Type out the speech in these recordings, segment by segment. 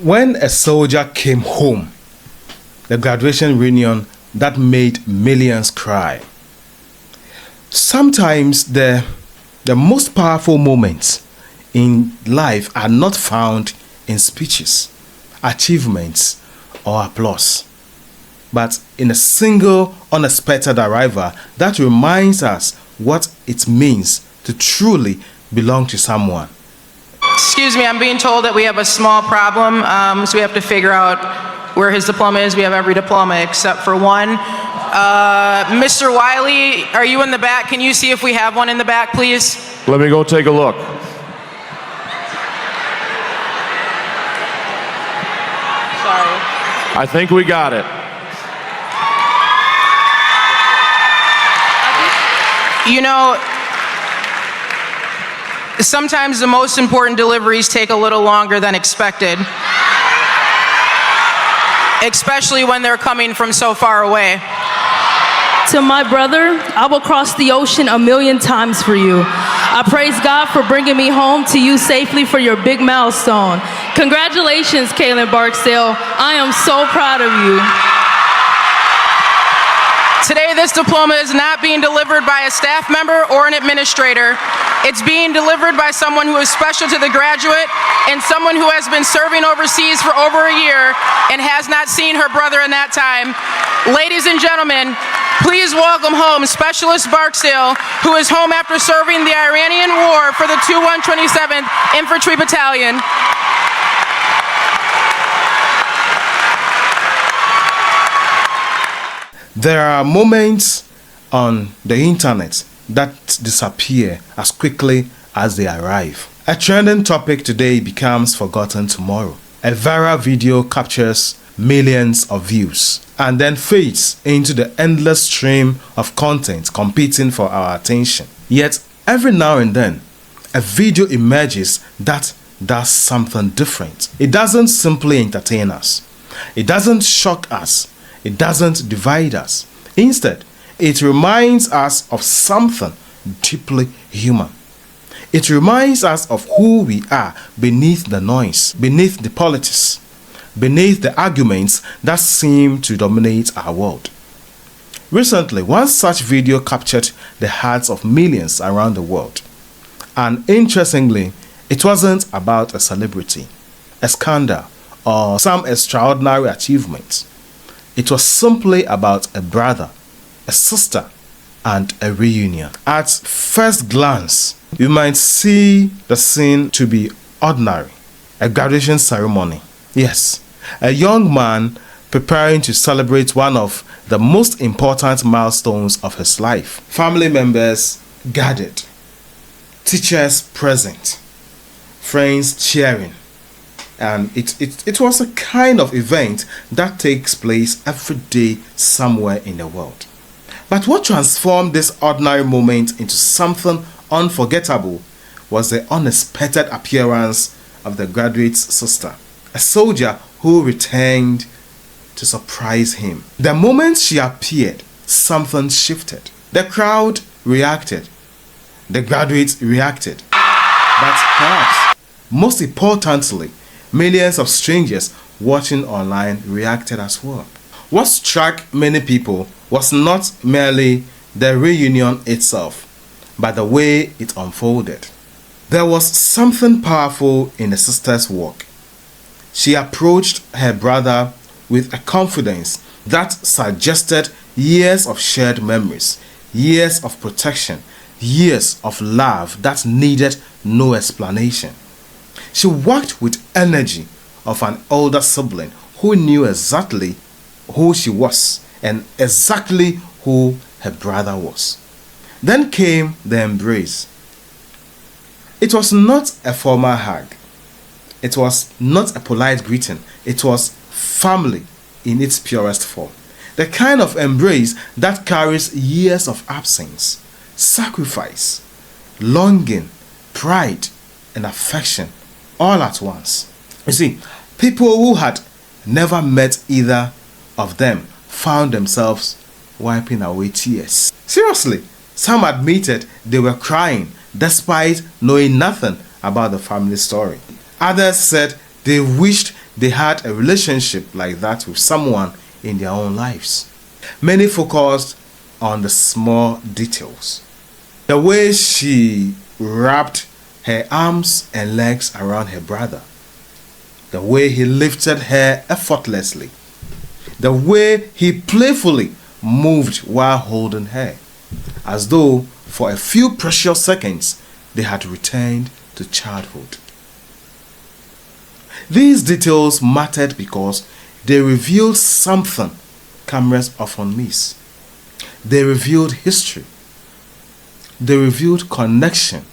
When a soldier came home, the graduation reunion that made millions cry. Sometimes the most powerful moments in life are not found in speeches, achievements, or applause, but in a single unexpected arrival that reminds us what it means to truly belong to someone. Excuse me, I'm being told that we have a small problem, so we have to figure out where his diploma is. We have every diploma except for one. Mr. Wyley, are you in the back? Can you see if we have one in the back, please? Let me go take a look. Sorry. I think we got it. You know, sometimes the most important deliveries take a little longer than expected, especially when they're coming from so far away. To my brother, I will cross the ocean 1,000,000 times for you. I praise God for bringing me home to you safely for your big milestone. Congratulations, Kalen Barksdale. I am so proud of you. Today, this diploma is not being delivered by a staff member or an administrator. It's being delivered by someone who is special to the graduate and someone who has been serving overseas for over a year and has not seen her brother in that time. Ladies and gentlemen, please welcome home Specialist Barksdale, who is home after serving the Iranian War for the 2127th Infantry Battalion. There are moments on the internet that disappear as quickly as they arrive. A trending topic today becomes forgotten tomorrow. A viral video captures millions of views and then fades into the endless stream of content competing for our attention. Yet, every now and then, a video emerges that does something different. It doesn't simply entertain us. It doesn't shock us. It doesn't divide us. Instead, it reminds us of something deeply human. It reminds us of who we are beneath the noise, beneath the politics, beneath the arguments that seem to dominate our world. Recently, one such video captured the hearts of millions around the world. And interestingly, it wasn't about a celebrity, a scandal, or some extraordinary achievement. It was simply about a brother, a sister, and a reunion. At first glance, you might see the scene to be ordinary, a graduation ceremony. Yes, a young man preparing to celebrate one of the most important milestones of his life. Family members gathered, teachers present, friends cheering. And it was a kind of event that takes place every day somewhere in the world. But what transformed this ordinary moment into something unforgettable was the unexpected appearance of the graduate's sister, a soldier who returned to surprise him. The moment she appeared, something shifted. The crowd reacted. The graduate reacted. But perhaps, most importantly, millions of strangers watching online reacted as well. What struck many people was not merely the reunion itself, but the way it unfolded. There was something powerful in the sister's walk. She approached her brother with a confidence that suggested years of shared memories, years of protection, years of love that needed no explanation. She walked with energy of an older sibling who knew exactly who she was and exactly who her brother was. Then came the embrace. It was not a formal hug. It was not a polite greeting. It was family in its purest form. The kind of embrace that carries years of absence, sacrifice, longing, pride, and affection all at once. You see, people who had never met either of them found themselves wiping away tears. Seriously, some admitted they were crying despite knowing nothing about the family story. Others said they wished they had a relationship like that with someone in their own lives. Many focused on the small details. The way she wrapped her arms and legs around her brother. The way he lifted her effortlessly. The way he playfully moved while holding her, as though for a few precious seconds they had returned to childhood. These details mattered because they revealed something cameras often miss. They revealed history. They revealed connection.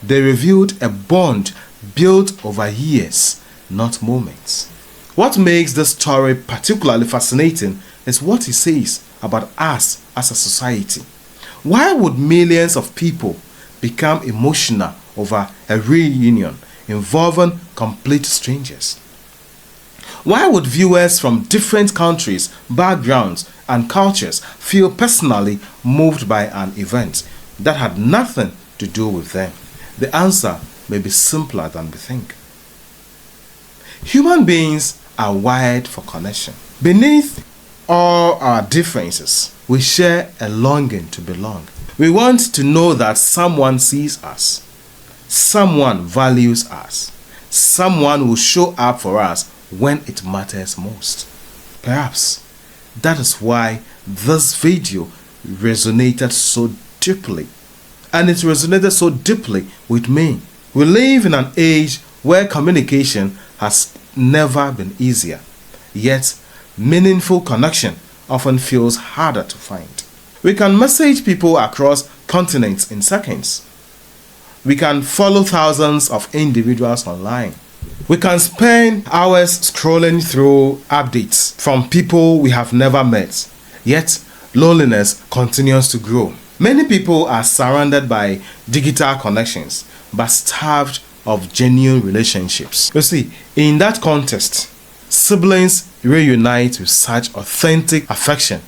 They revealed a bond built over years, not moments. What makes this story particularly fascinating is what it says about us as a society. Why would millions of people become emotional over a reunion involving complete strangers? Why would viewers from different countries, backgrounds, and cultures feel personally moved by an event that had nothing to do with them? The answer may be simpler than we think. Human beings are wired for connection. Beneath all our differences, we share a longing to belong. We want to know that someone sees us, someone values us, someone will show up for us when it matters most. Perhaps that is why this video resonated so deeply. And it resonated so deeply with me. We live in an age where communication has never been easier, yet meaningful connection often feels harder to find. We can message people across continents in seconds. We can follow thousands of individuals online. We can spend hours scrolling through updates from people we have never met, yet loneliness continues to grow. Many people are surrounded by digital connections, but starved of genuine relationships. You see, in that context, siblings reunite with such authentic affection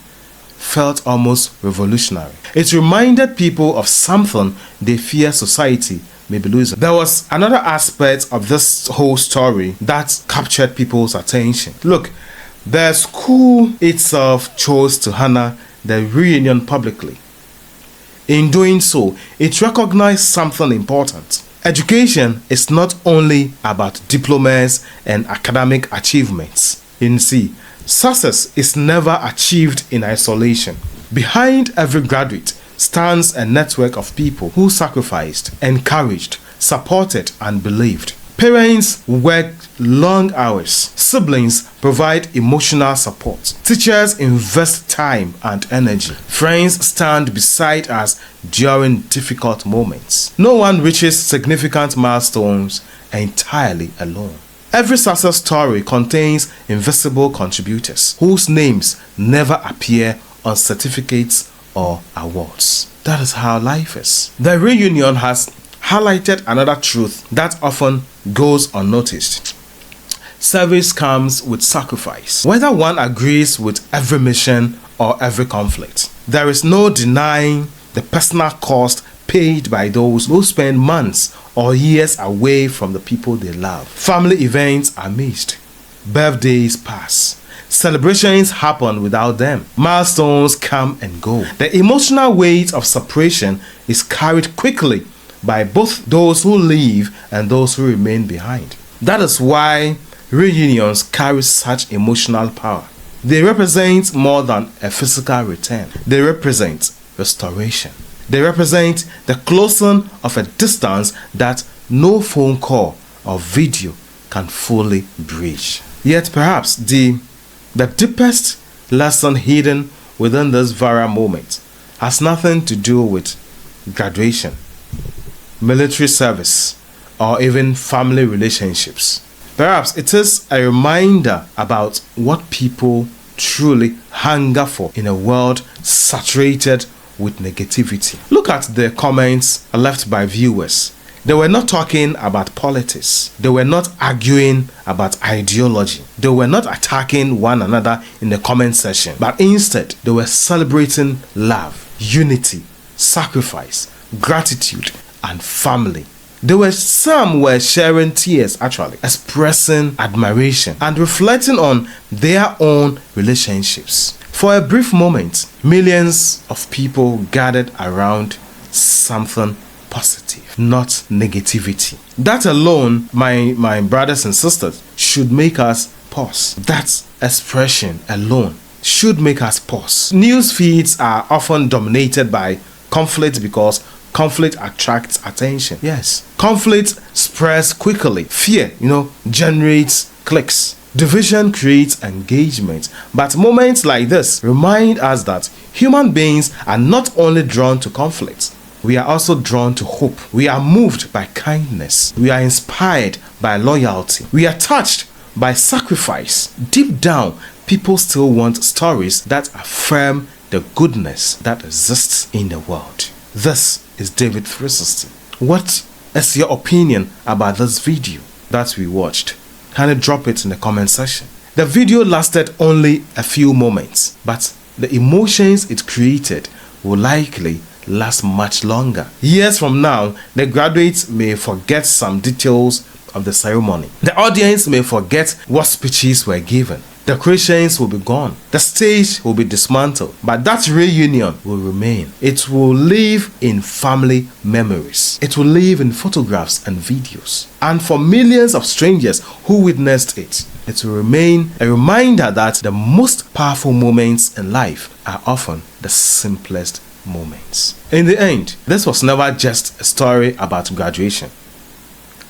felt almost revolutionary. It reminded people of something they fear society may be losing. There was another aspect of this whole story that captured people's attention. Look, the school itself chose to honor the reunion publicly. In doing so, it recognized something important. Education is not only about diplomas and academic achievements. You see, success is never achieved in isolation. Behind every graduate stands a network of people who sacrificed, encouraged, supported, and believed. Parents work long hours. Siblings provide emotional support. Teachers invest time and energy. Friends stand beside us during difficult moments. No one reaches significant milestones entirely alone. Every success story contains invisible contributors whose names never appear on certificates or awards. That is how life is. The reunion has highlighted another truth that often goes unnoticed. Service comes with sacrifice. Whether one agrees with every mission or every conflict, there is no denying the personal cost paid by those who spend months or years away from the people they love. Family events are missed. Birthdays pass. Celebrations happen without them. Milestones come and go. The emotional weight of separation is carried quickly by both those who leave and those who remain behind. That is why reunions carry such emotional power. They represent more than a physical return. They represent restoration. They represent the closing of a distance that no phone call or video can fully bridge. Yet perhaps the deepest lesson hidden within this viral moment has nothing to do with graduation, military service, or even family relationships. Perhaps it is a reminder about what people truly hunger for in a world saturated with negativity. Look at the comments left by viewers. They were not talking about politics. They were not arguing about ideology. They were not attacking one another in the comment section. But instead, they were celebrating love, unity, sacrifice, gratitude, and family. Some were sharing tears, actually, expressing admiration and reflecting on their own relationships. For a brief moment, millions of people gathered around something positive, not negativity. That alone, my brothers and sisters, should make us pause. That expression alone should make us pause. News feeds are often dominated by conflict because conflict attracts attention. Yes. Conflict spreads quickly. Fear, generates clicks. Division creates engagement. But moments like this remind us that human beings are not only drawn to conflict, we are also drawn to hope. We are moved by kindness. We are inspired by loyalty. We are touched by sacrifice. Deep down, people still want stories that affirm the goodness that exists in the world. This is David 360. What is your opinion about this video that we watched? Kindly drop it in the comment section. The video lasted only a few moments, but the emotions it created will likely last much longer. Years from now, the graduates may forget some details of the ceremony. The audience may forget what speeches were given. Decorations will be gone. The stage will be dismantled. But that reunion will remain. It will live in family memories. It will live in photographs and videos. And for millions of strangers who witnessed it, it will remain a reminder that the most powerful moments in life are often the simplest moments. In the end, this was never just a story about graduation.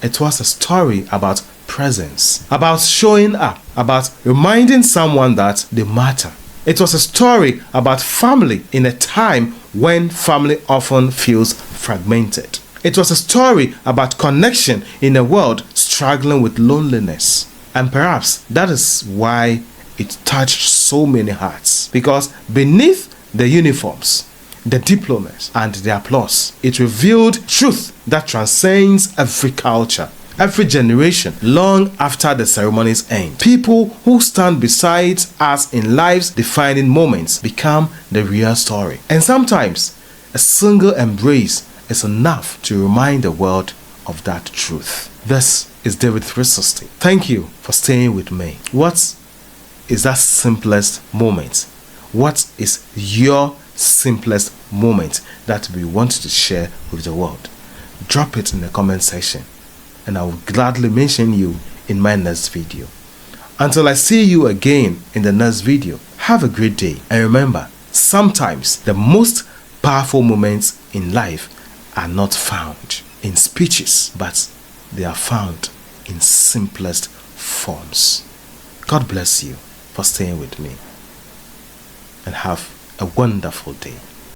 It was a story about presence, about showing up, about reminding someone that they matter. It was a story about family in a time when family often feels fragmented. It was a story about connection in a world struggling with loneliness. And perhaps that is why it touched so many hearts. Because beneath the uniforms, the diplomas, and the applause, it revealed truth that transcends every culture, every generation, long after the ceremonies end. People who stand beside us in life's defining moments become the real story. And sometimes, a single embrace is enough to remind the world of that truth. This is David 360. Thank you for staying with me. What is that simplest moment? What is your simplest moment that we want to share with the world? Drop it in the comment section and I will gladly mention you in my next video. Until I see you again in the next video, have a great day. And remember, sometimes the most powerful moments in life are not found in speeches, but they are found in simplest forms. God bless you for staying with me and have a wonderful day.